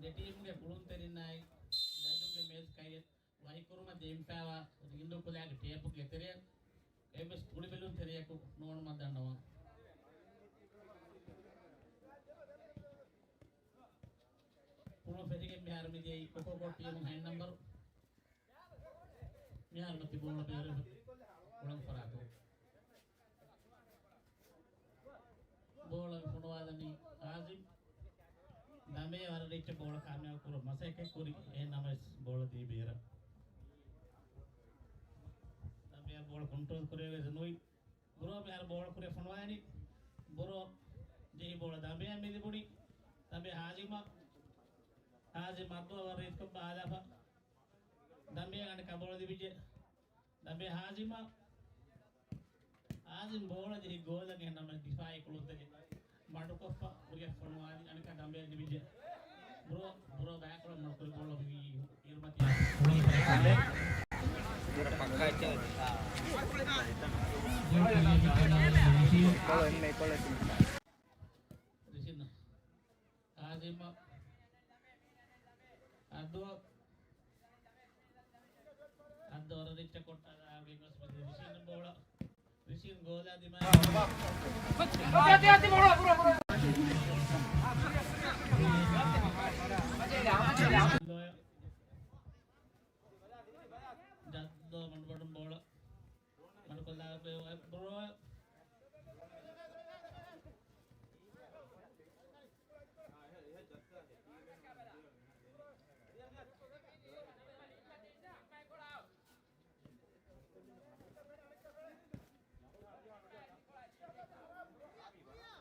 දෙටීම්ගේ පුළුන් තෙරින්නයි දජුගේ මේස් කයි වහිකුරුම දෙම්පෑවා ඉන්දු කුලයාගේ ටේපුගේ තෙරිය එමස් කුඩි බෙලුන් තෙරියකු නෝන මදන්නවා පුළුන් ෆෙරිගේ මිහාර මිදී කොකෝ කොටියම හයින් නම්බර් මිහාර මති බෝල බේර උලන් පරාතු බෝල පුනවාදනි ආසිම් Dame war reach ball kame kuro masake kuri e namas ball di bera Dame ball control kure zenoi bro me ar ball kure fonwani bro jehi ball dame me di budi Dame hajima do war reach ko baala fa Dame gane ka ball di bije Dame hajima ball jehi goal ge namas defy kulute Madukoppa kure fonwani anka Dame di bije bro back lo nokol bolo bi irmati pakka aja kalau di sini azima ado orang di cekota lagi di sini bola di sini gola di mana hati-hati bola bro jatuh manfaat bola manfaat bro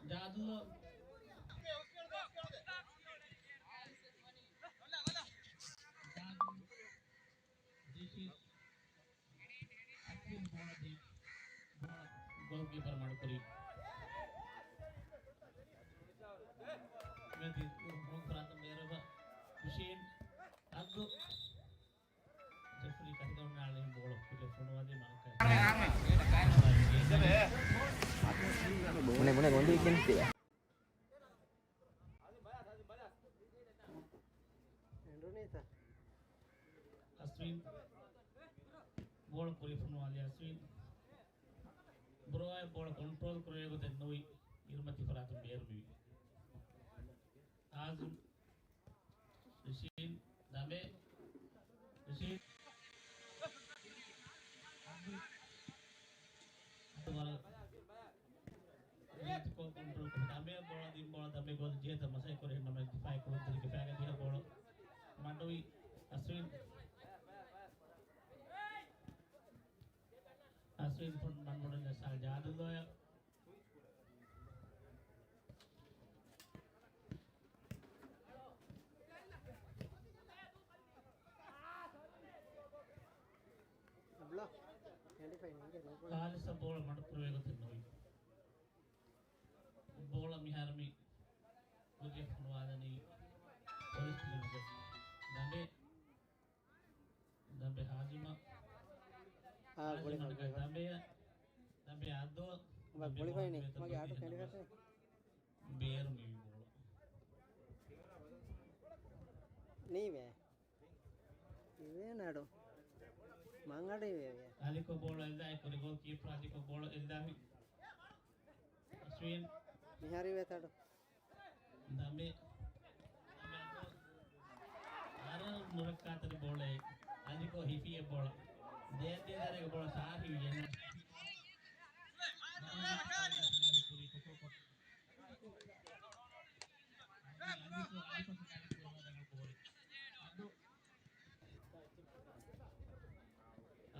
jatuh goalkeeper ಮಾಡ್ಕೊರಿ ಮೆದಿ ಹೋಗ್ಬರಾತ ಮೇರಬ machine ಅದು ಜಫ್ರಿ ಕಟ್ಟಿದ ನಾಳೆ ಬೋಳ ಕುದೆ ಫೋನವಾದಿ ಮಾಕ ಮನೆ ಒಂದು ಇಕ್ಕಿಂತೀಯ ಅಶ್ವಿನ್ ಬೋಳ ಕುರಿ ಫೋನವಾದಿ Ashwin Bro ay bola control करे को देनो irmati peratum biar bi azum Rishin Dame Rishin तुम्हारा रीत को control Dame bola di bola Dame gol dia tak masai करे nama defy को तरीके पे आगे dia bola Mandoi Aswin pun manmudan asal jadu lo ya kali sebola madu proyek tenoi bola miharmi ujian penwadani polis pilih Dame hajima boleh Dame ado boleh fine mage auto candidate bear mi bola ನೀವೇ ಇವೇನಾಡು ಮಂಗಡಿ ಇವೆ aliko bola elda ekori goalkeeper aliko bola elda mi Ashwin ನಿಹಾರಿ ವೇತಾಡು Dame ara murakatari bola aliko hifi bola dia dari bola sahi yana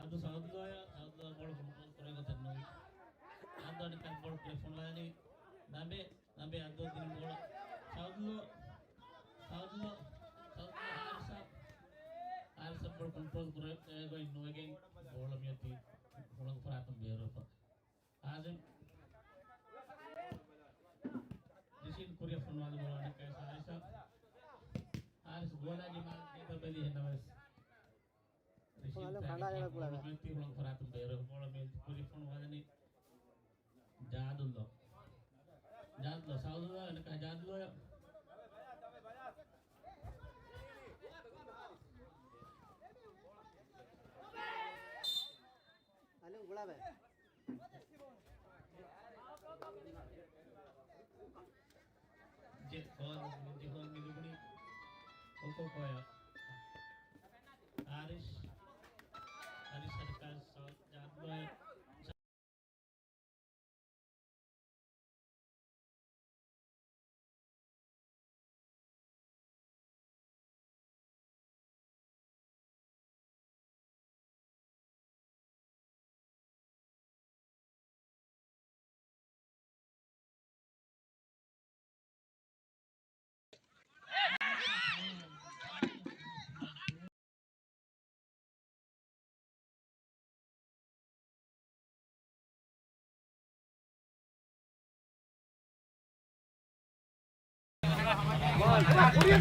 Ado Saudlo bola control करे को तन्नो ado ni kan bola play phone lani Dame ado din bola Saudlo Arsa bola control करे को ino again bola miati bola peratum biar apa Azim Disin Korea phone wali bola ni kaisa aisa Ars bola di mana kita beli hendak mas Kalau khana jaga pula miati bola peratum biar bola miati Korea phone wali ni jadullo Saudlo ni kah jadullo ya खड़ा बे जे और मिलुबनी cocoa कोया आरिश सरकार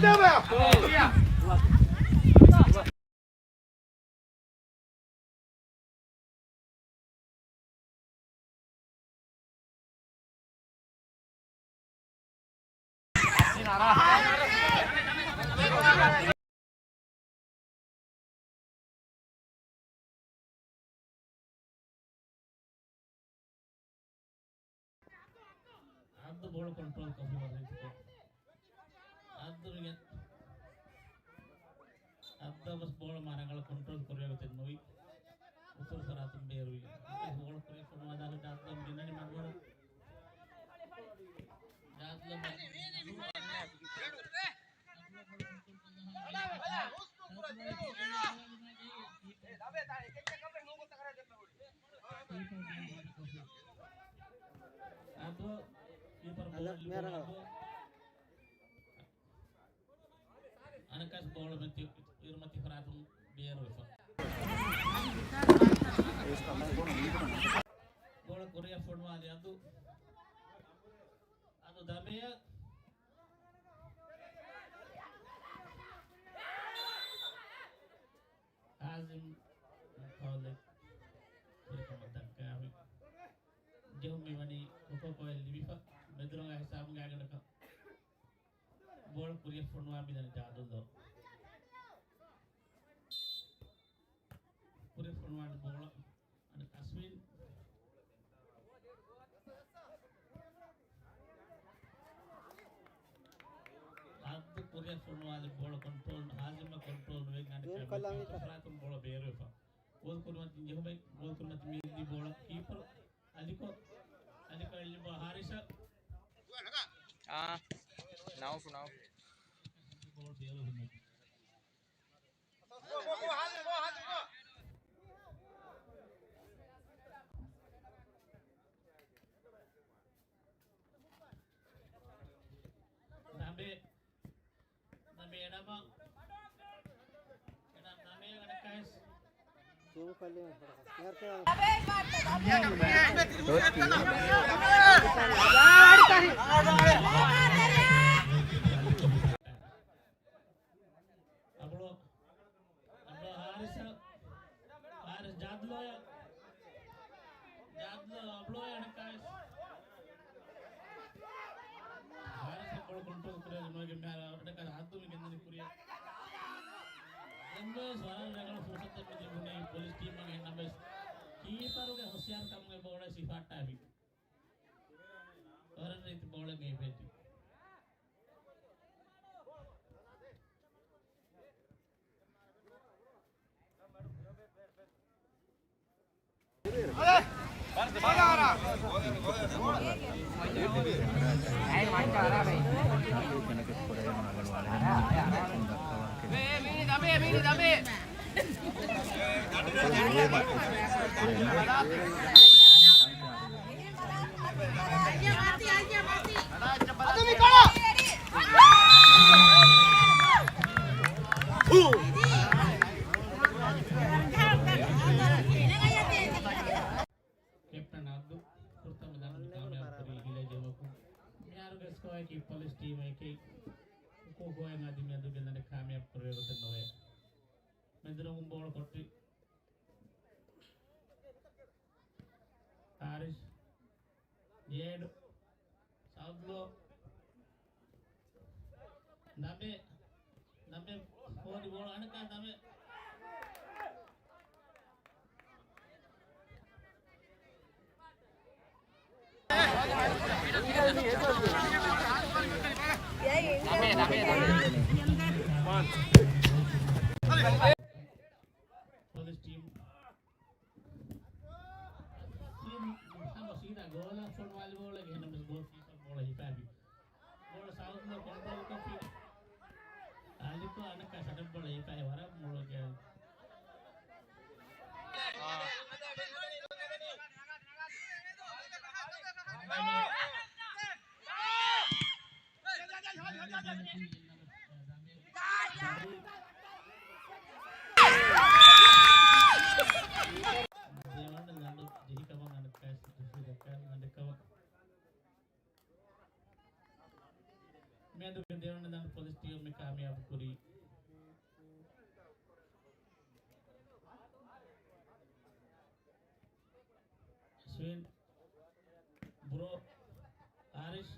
जादलो ಅದು ಬೋಳ control ಕಫಿ ಬರಲಿಕ್ಕೆ ಅದು ಅರ್ಧ bus ಬೋಳ ಮರಗಳ control ಕೊರಿಯಾಗುತ್ತೆ ನೋಯ್ ಉತ್ತರ ಸರ ತುಂಬೆ ಇರುವಿಲ್ಲ ಬೋಳ ಕೊರಿಯ ಕೊಡುವುದಾದ ಜಾತ್ಲ ಗಿನ್ನಡಿ ಮಾಡ್ಬೋದು ಜಾತ್ಲ ಅದು ಈ ಪರ ಅನಕಾಸ್ ಬೋಳ ಮತ್ತಿ ಇರ್ಮತಿ ಫರಾತು ಬೇರು ಬೋಳ ಕೊರಿಯ ಫೋನ್ ಮಾಡಿ ಅದು ದಮೆಯ Azim Paulik Purikamatakai Jumi Mani Ukoko Libifa Medronga Sam Gaganaka Bol Kuria Funwami dan Jadul Kuria Funwan Bola and Aswin Abdu Kuria Funwal Bola control Hazima control and Fratum Bola Berufa Bol Kurmat Jehovah Bol Kurmat Midi Bola Keeper Aliko Aliko Harisa now Bol Beru zoom कर लिया यार क्या Haris Jadlo ablo Haris control करे no que me ada हाथ में किंतु पूरी ಎಂಬ ಸ್ವರಗಳ ಫುರ್ಸತ್ में पुलिस टीम में नंबर कीपर के होशियार काम में बड़ा सिफाटा भी और नहीं बड़ा नहीं बेटी कैप्टन अब्दुल प्रथम कामयाब करी गिले जवाबku यार गस को है कि पुलिस टीम है कि को है ngadi में दुगे ने कामयाब करे रोते नोए मेदरो बॉल कोट्टी हारिस येड साउथलो नबे फोर बॉल अनका नबे for this team. Sama sida gola for volleyball again is both FIFA bola hipabi. Bola south lo control ko fi. Ali ko anaka setup bola hipai wara bola ke. मैं तो Devanand police team में कामयाब करी स्विन bro Aarish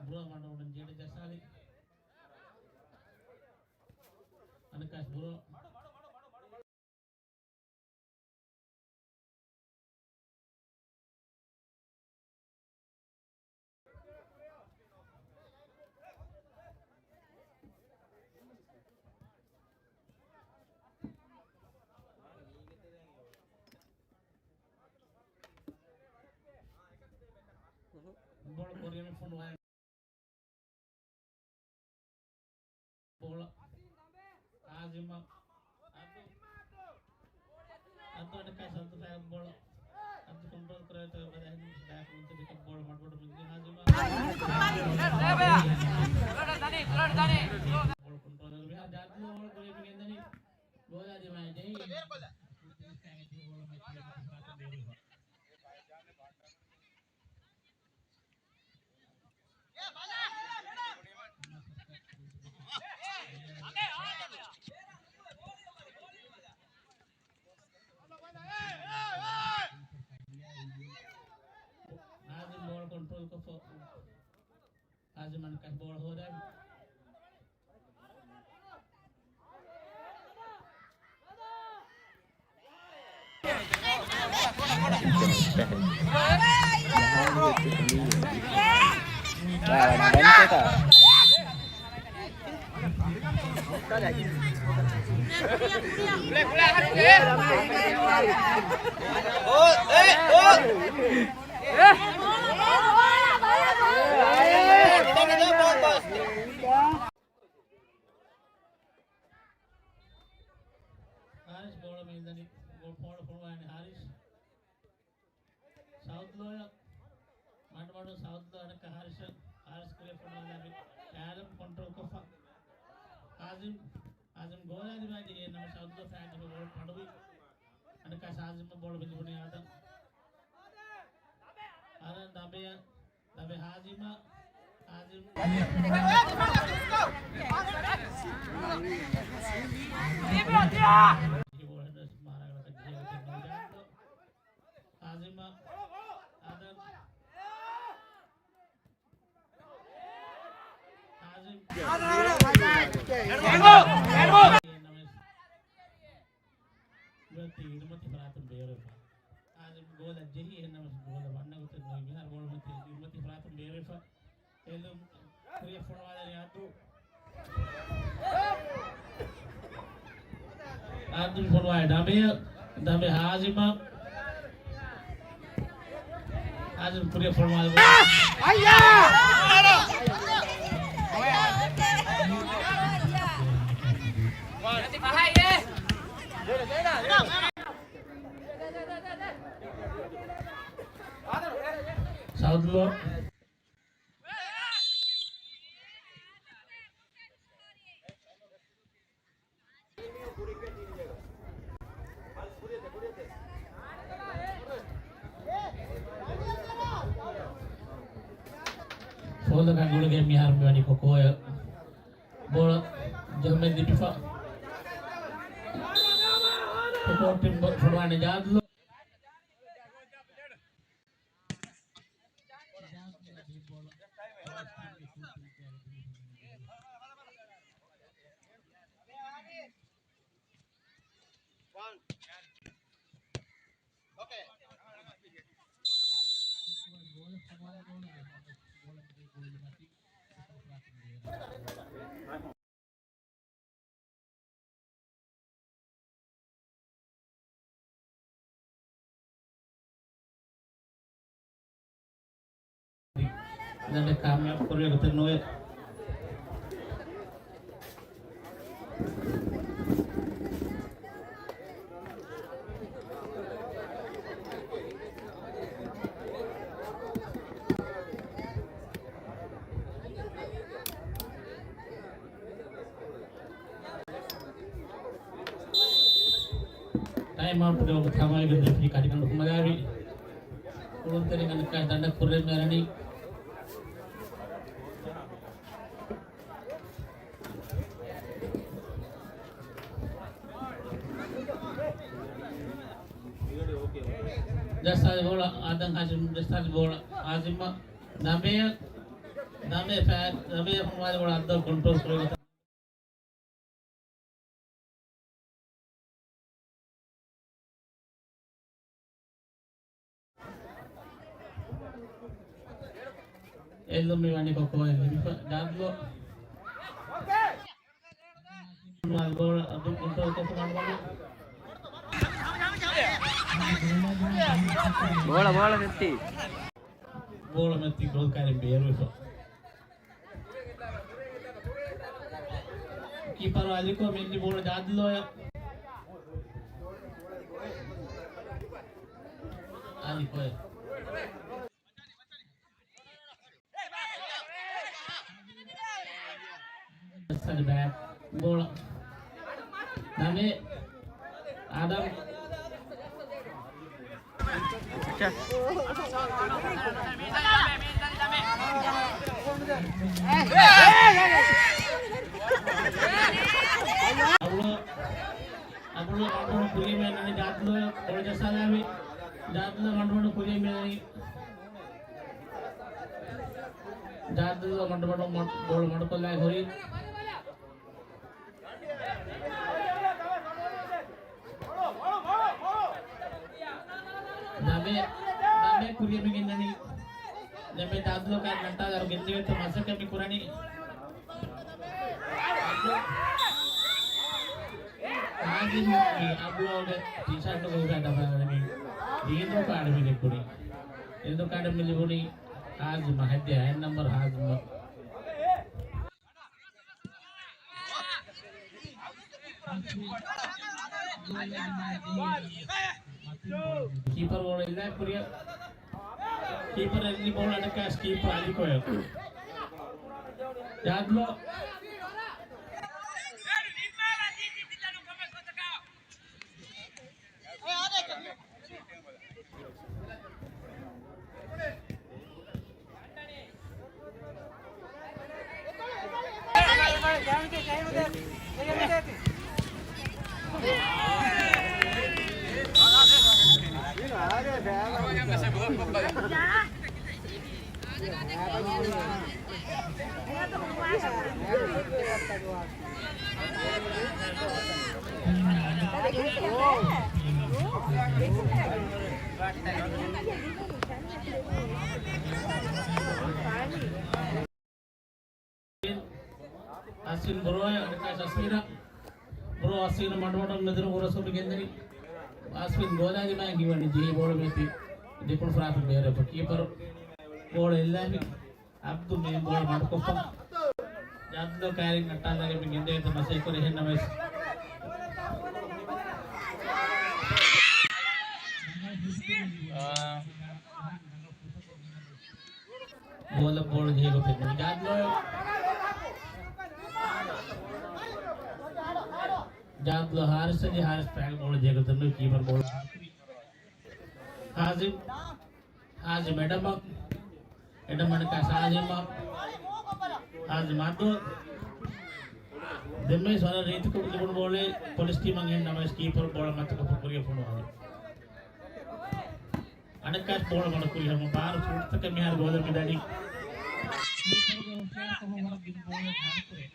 bro मानो मंजेड़ जैसा ली अनकाश bro bola korea में phone वाला bola आजिमा अब ada kayak satu saya bola अब कंट्रोल करे तो बता है बैक untuk di bola मारबोड में आजिमा bola कंट्रोल में बिहार जात लो bola कोई भी गेंद नहीं bola di main jadi control को आज मन का बॉल हो रहा है Haris bola main tadi gol pemain Haris South lo ya mana South lo ada ke Haris kali pemain lagi Adam control ko Azim gola di mana dia nama South lo fan itu gol padu ada ke Azim bola beli punya ada dabe Hazima Azim Azima Adam berarti irmati peratum bero Azim gol ajahi nama gol warna utte bihar gol mati irmati peratum bero fa elum kriya forward ani adu Azim forward dabe Hazima Azim kriya forward South lo Bola kan gol game mihar bani ko koya bola jamme di pifa ko tim forward jad lo dan kami Korea ketemu time out pada pertama lagi dari kadikan kembali ulun teringan ka dandak Korea merani jasa bola adang hasil jasa bola azima name pemwali bola adang kontrol suruh elumi wani koko elumi dadlo bola adang kontrol koko mana bola metti gol kare beru so keeper wali ko mendi bola dadlo ya ali ko side back bola name Adam Ablo kuri menani jatlo kalau jasa lagi jatlo mandu kuri menani jatlo mandu bola mandu kolai kuri name kuri menani name jatlo kan nanta daru gendli itu masa kami kurani Haji ni ablo ke t-shirt ko udah dapat lagi. Ini tu card milik puni. Ini card milik puni. Haji mahadya number Haji. Keeper bola ini puriya. Keeper ini bola ada cash keeper ali ko ya. Jadlo Asin bro ya dekat Asmira bro asin mandor nedru urus begini Aswin bola di mana gimana jadi bola mesti dipun frapp bere keeper bola illahi Abdu main bola madkoppa jadlo carrying natta lage beginde itu masih kore henna mes bola jadi ko pet jadlo Haris pack bola jadi ko keeper bola Hazim Adam ka Hazim Madu demme sara reti ko dibun bole police team ang nama keeper bola mat ko puriya phone ho anaka bola mana kuriya mo bar shoot tak mehar bola midani keeper ko fair ko hora din bola dhar kore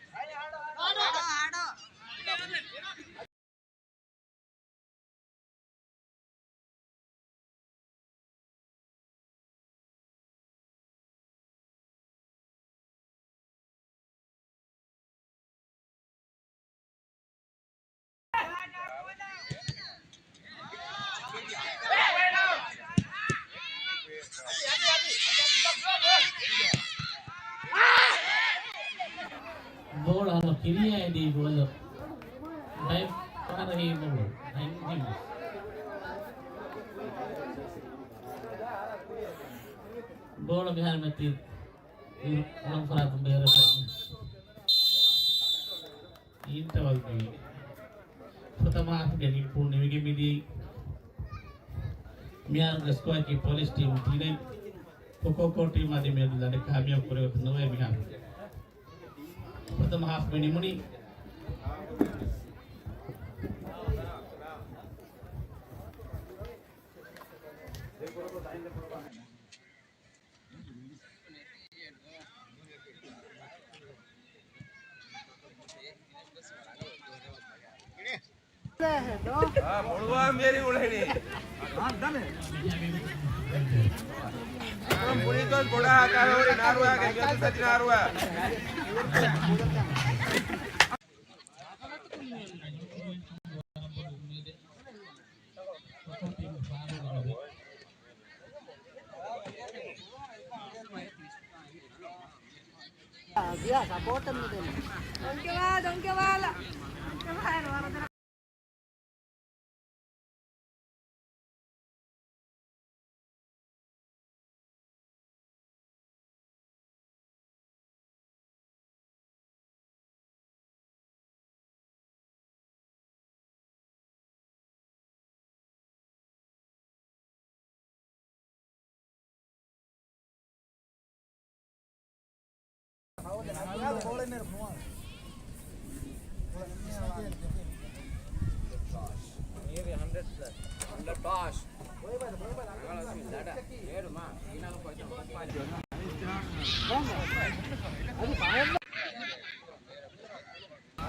Kiriya di bola. Dai para hi bola. Dai di. Bola bihar mati. Ulang para pembera. Inta walgi. Pertama aku jadi pun ini midi. Miar gaskwa ki police team tine. Pokok team adi miar lade kami aku lewat nawa miar. Pertama half mini. मुड़वा मेरी उड़ेनी मुड़ी तो बड़ा का है नारुआ के गल सच नारुआ dia support gitu. Dongke wala.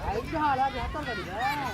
Ayo halah jatuh kali dah.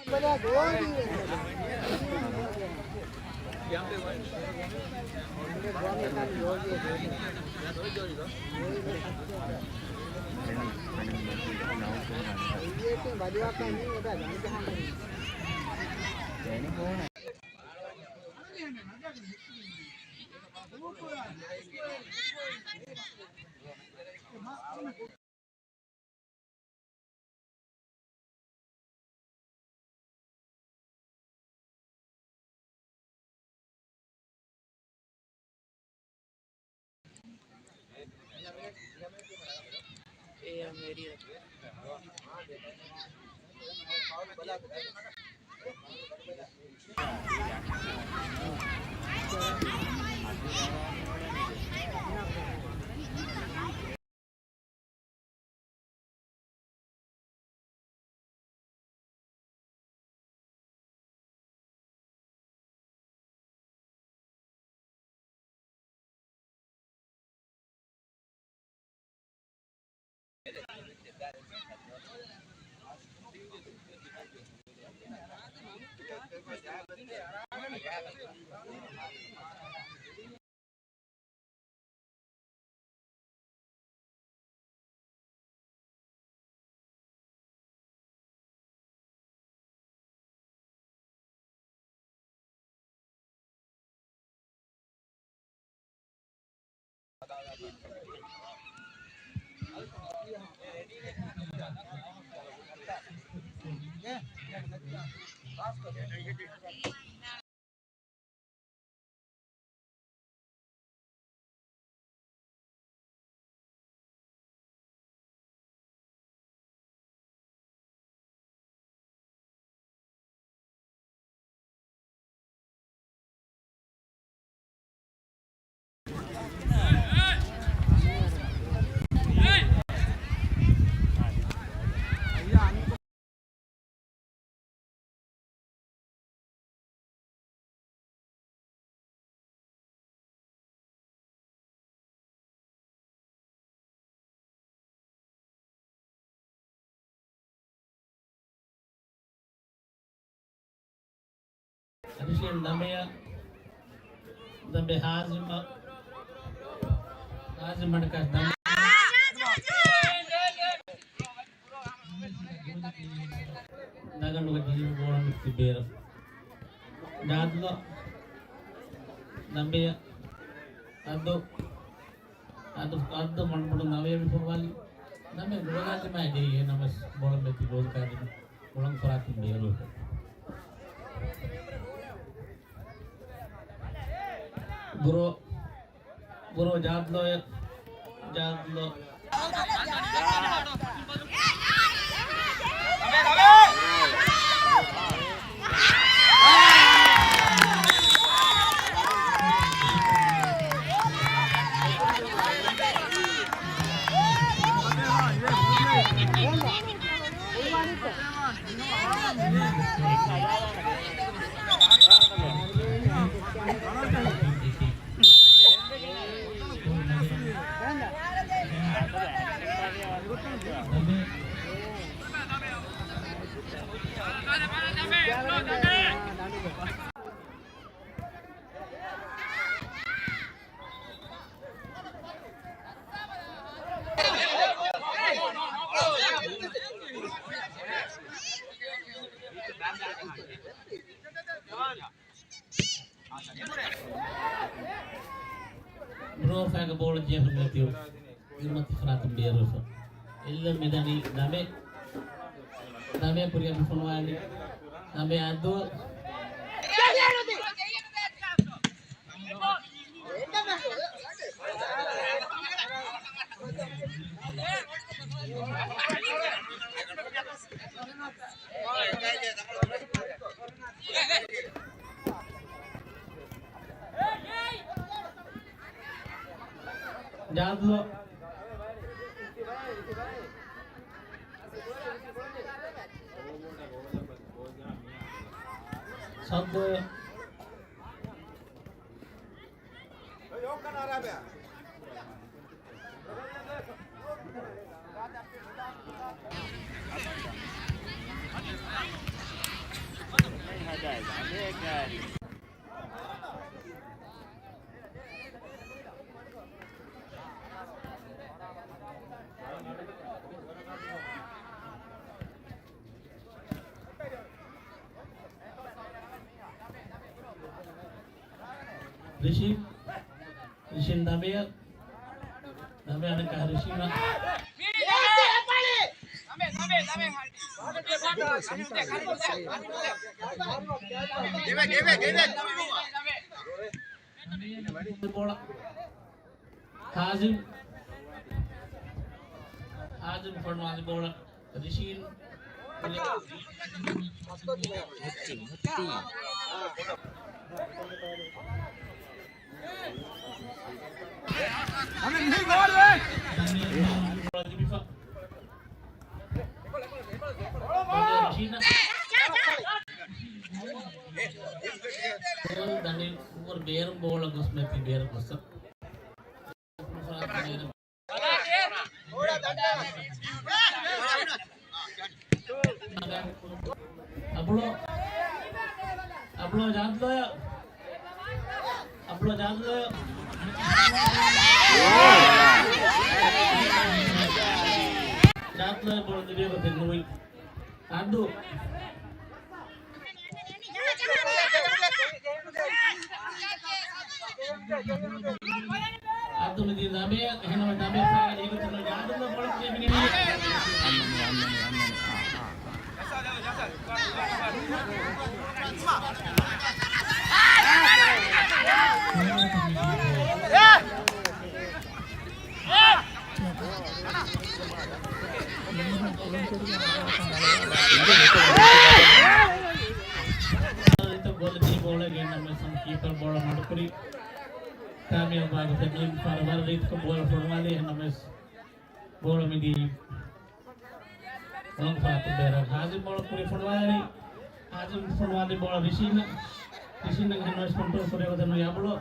Bala gol di. Rishin dambe hazim madkas dambe dagandu ko jiru bolam tibera dadlo dambe addo manpudu nave bifawali dambe rogati ma de namas bolam beti roz kadi bolam faratim bero bro jadlo bro faga bol jeff matthew gimati kharatum bero so illa medani dame puriya bifonwani dame addo jadlo sabdo Rishin dame anak Rishina Hazim pernah bola Rishin dan umur biar bola gus mati biar gus ablo jadlo ya jadlo bola dia betul nui aduh aduh ni dame henna dame saya ini betul jadlo bola dia begini keeper bola madukuri kami yang bagus dan farbar rit ke bola formali names bola midi long fatu beran hazim bola kuri formali hazim formali bola risina dengan noise control kore wadan yabulo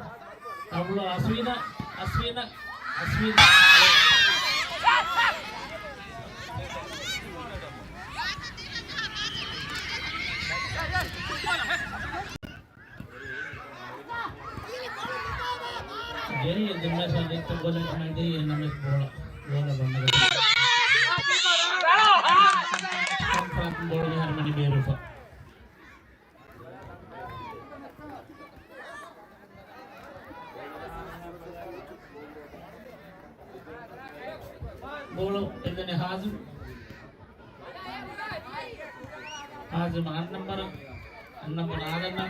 abulo aswina jadi jelas ada itu bola nanti names bola banda tempat bola harmoni beru pak bola ini hazim number adana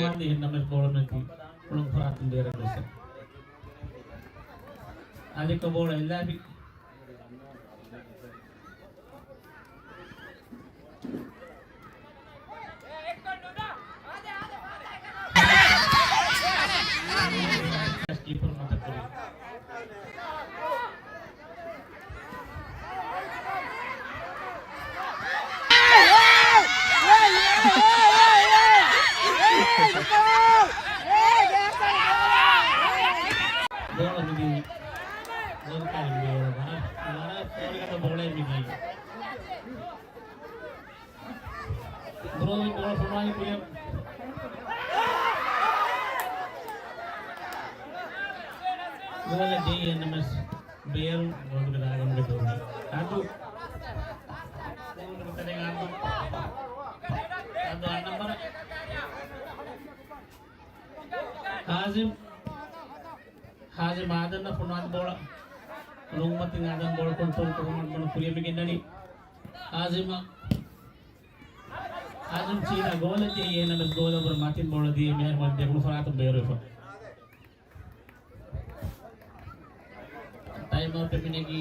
mandi names bola nanti belum perhatian beru besar ada ke bola lagi keeper mata kuri bola midi bola kali bola mana kata bola midi bro bola formali punya bola dia namas beru bola beragam betul satu kita dengan ada number hazim adana punat bola rumah tinggal bola kontrol bola punya begini nih hazim cina bola dia namas bola bermatin bola dia mer mati aku farat beru pak time out pinagi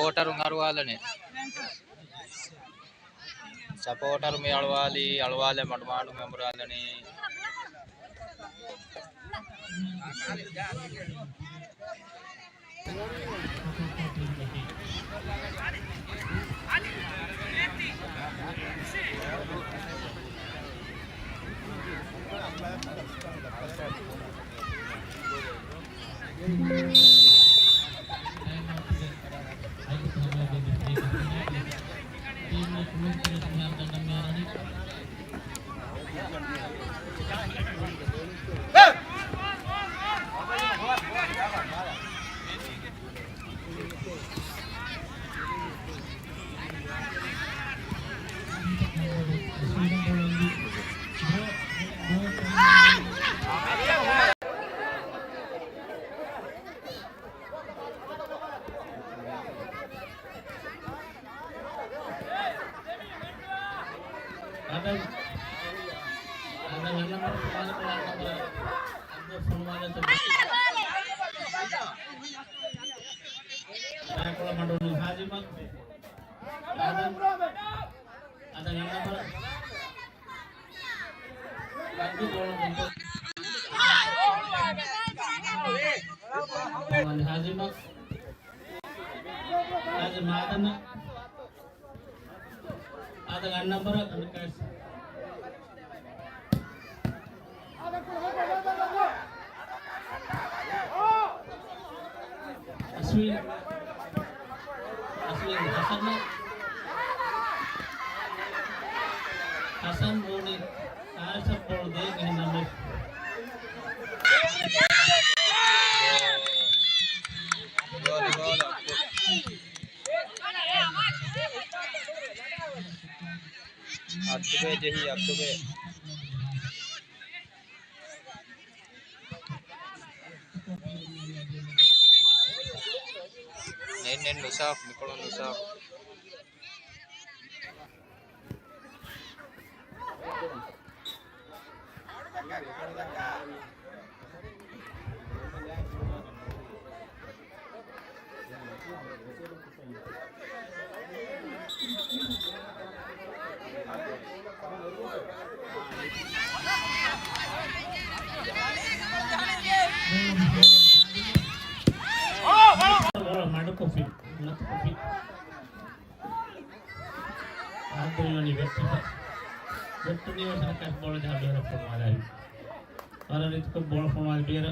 supporter ngarwalane supporter me alwale madmadu membralane ada nama pertama ada formula ada kalau mandor hazim ada nama lagi bola untuk hazim adana ada number kas Aswin Hasan Boni Asa bol de ini nama Abdube jehi Abdube nen Nusaf Nikolon Nusaf kopi aku ini betul ni macam kas bola dah biar formal lagi orang itu ke bola formal biar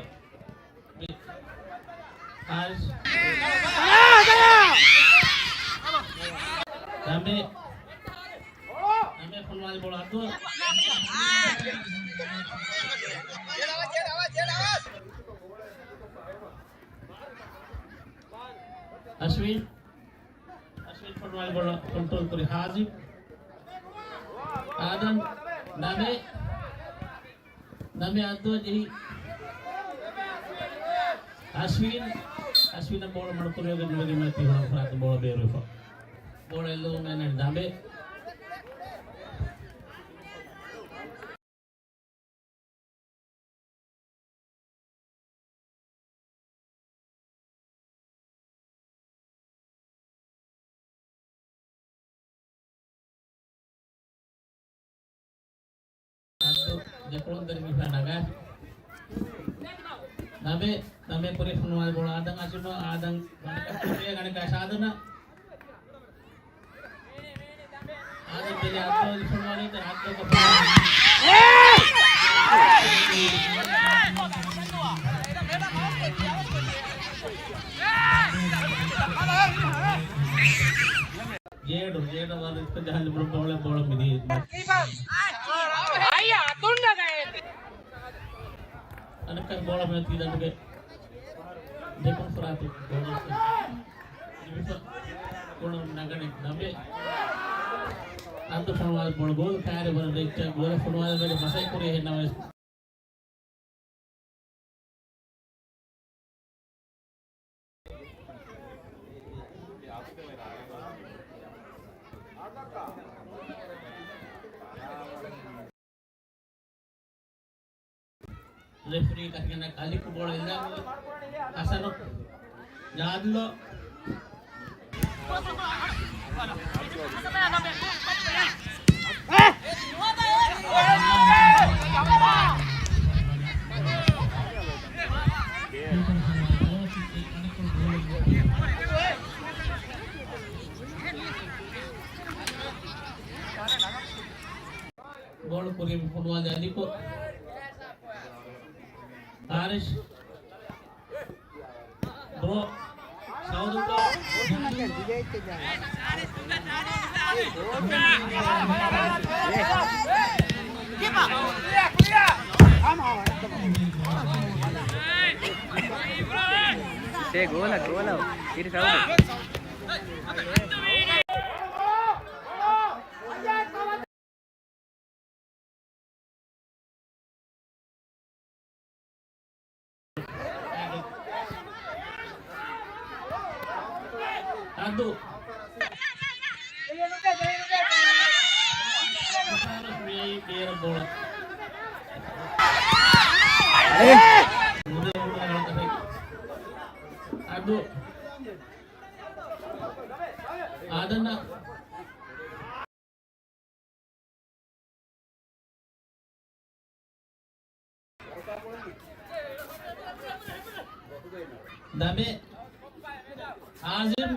आज हमें फुलवाल बोला तो अश्विन फुलवाल बोला control करी हाजिब आदम नमे आदो जी अश्विन बोल ಮಾಡ್ಕೊಳ್ಳೋ ನಿಮಗೆ ಮತ್ತೆ ಹೊರತು ಬೋಳ ಬೇರೆ ಬೋಳ ಎಲ್ಲೋ ಮೇಲೆ ದಾಬೆ Jepun dari Mifanaga. Nabe puri funwal bola adang asuno adang dia kan ka sadana. Adang dia atau funwal itu atau ke Jedo walau itu jangan bola mini. Anak kan bola main tidak juga. Jepun peratu bola. Ini bisa bola nagane nabe. Antu funwal bola gol kare bola dekta bola funwal bagi masai kuri henna mas. Referee kasih kali ke bola hilang asal jadlo bola kurim funwal jadi kok Haris bro Saudi ko gola ini Saudi Aduh. Biar bola. Aduh. Ada nak? Dabe. Azim.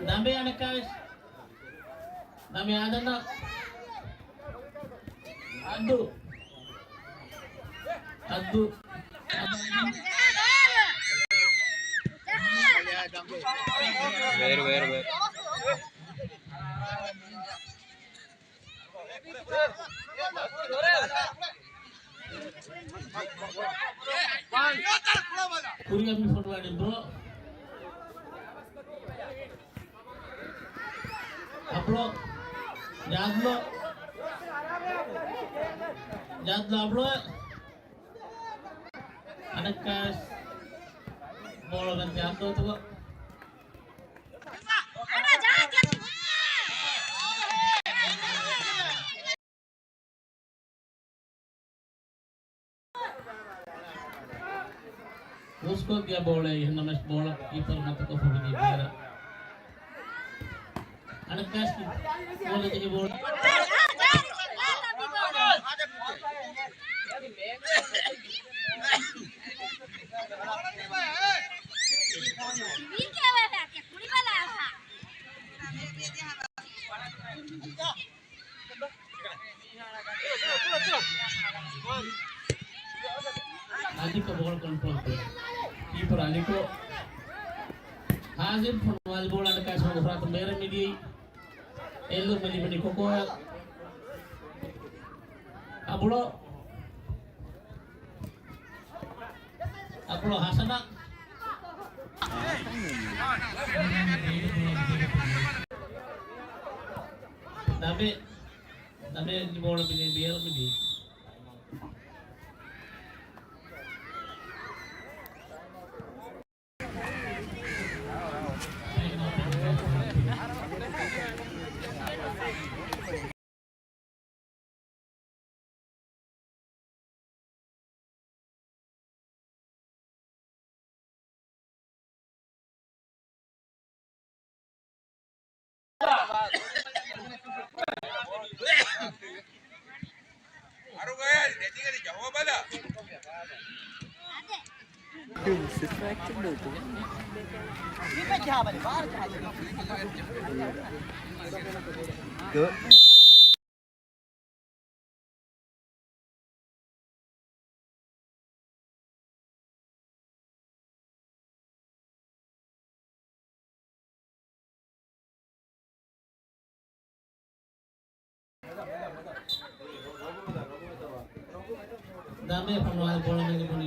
Dambe anak guys, dambe ada nak? Aduh. Where. Kuri kami foto ada bro. Upload, jadlo upload. Anak kas bola ganti jadlo tu kok. उसको क्या बोले ये नमस बोला keeper मत को फोड़ दी मेरा अनक कैस बोले तो ये बोल keeper Aliko Hazim pun bola dekat sama Frat merah midi elu meli koko Abulo Hasana Tapi di bola biar midi Aru gaya, jadi kan jawab ada. Dame pemain bola ini pun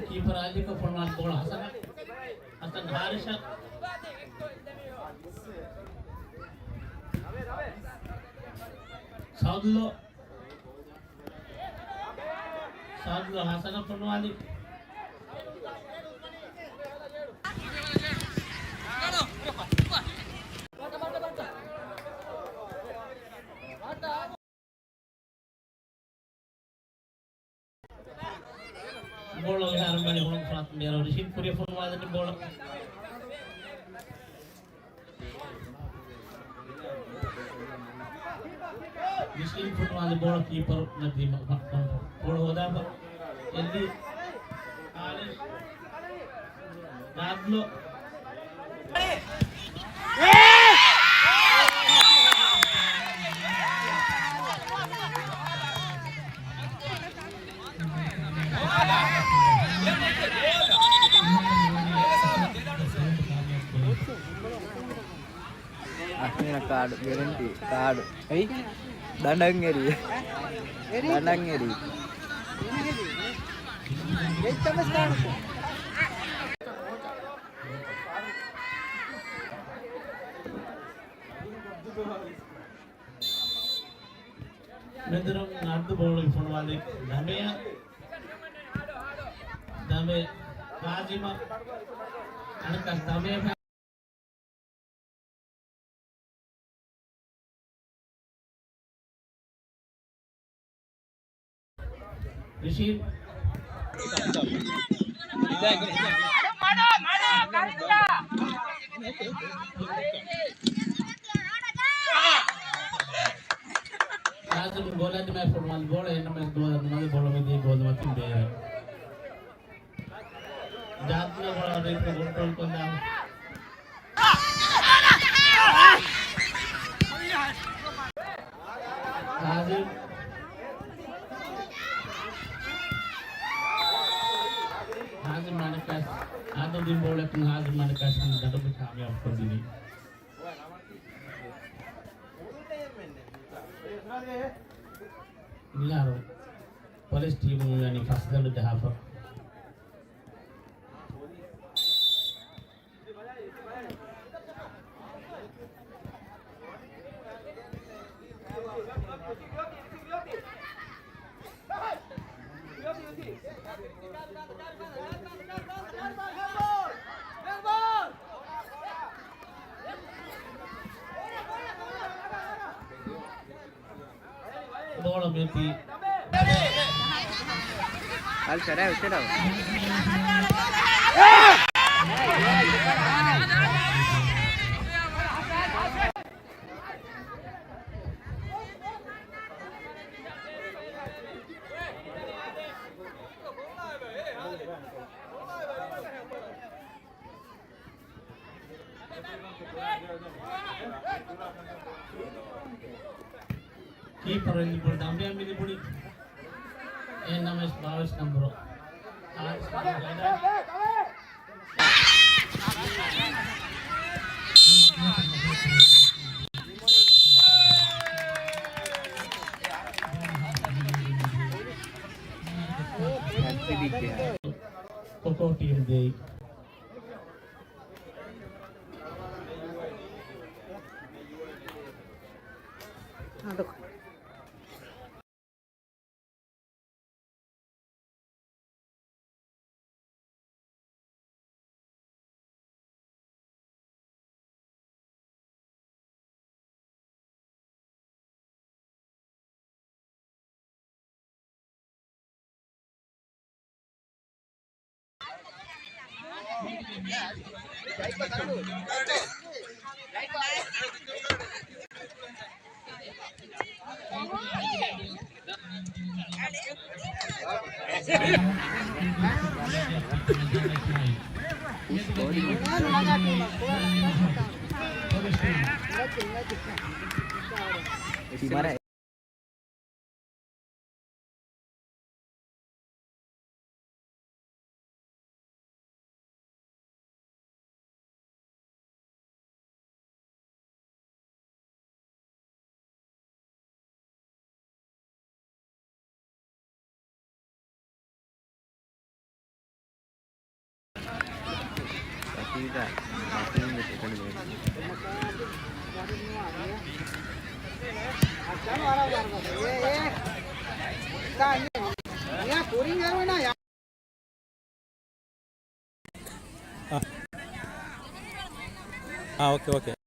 Kiper Aliko pemain bola Hasan Harisha Saudlo Hasan pemain bola yang mana orang Frat merah di sini punya pemain ini bola di sini pemain bola kiper nanti bola udah apa jadi Ali Radlo Akhirnya kado guarantee kado. Dandang ngeri. Dandang ngeri. Kita meskan. Menurut nardu bola phone wale dame Rajima anak dame Rishi Rajim bola di main formal bola ini main dua bola di gol mati deh jatuhnya bola dari kontrol kondang Rajim Hazim Manikas atau di bola pun Hazim Manikas yang dapat berkami apa ini Nilaro polis tim yang fast dan udah hafal bola mati Al será usted. Keeper ini pun damai ambil di puni. Nama 22 nombor. Pokok tim deh. Aduh. Di mana? Tidak, masih menjadikan okay okay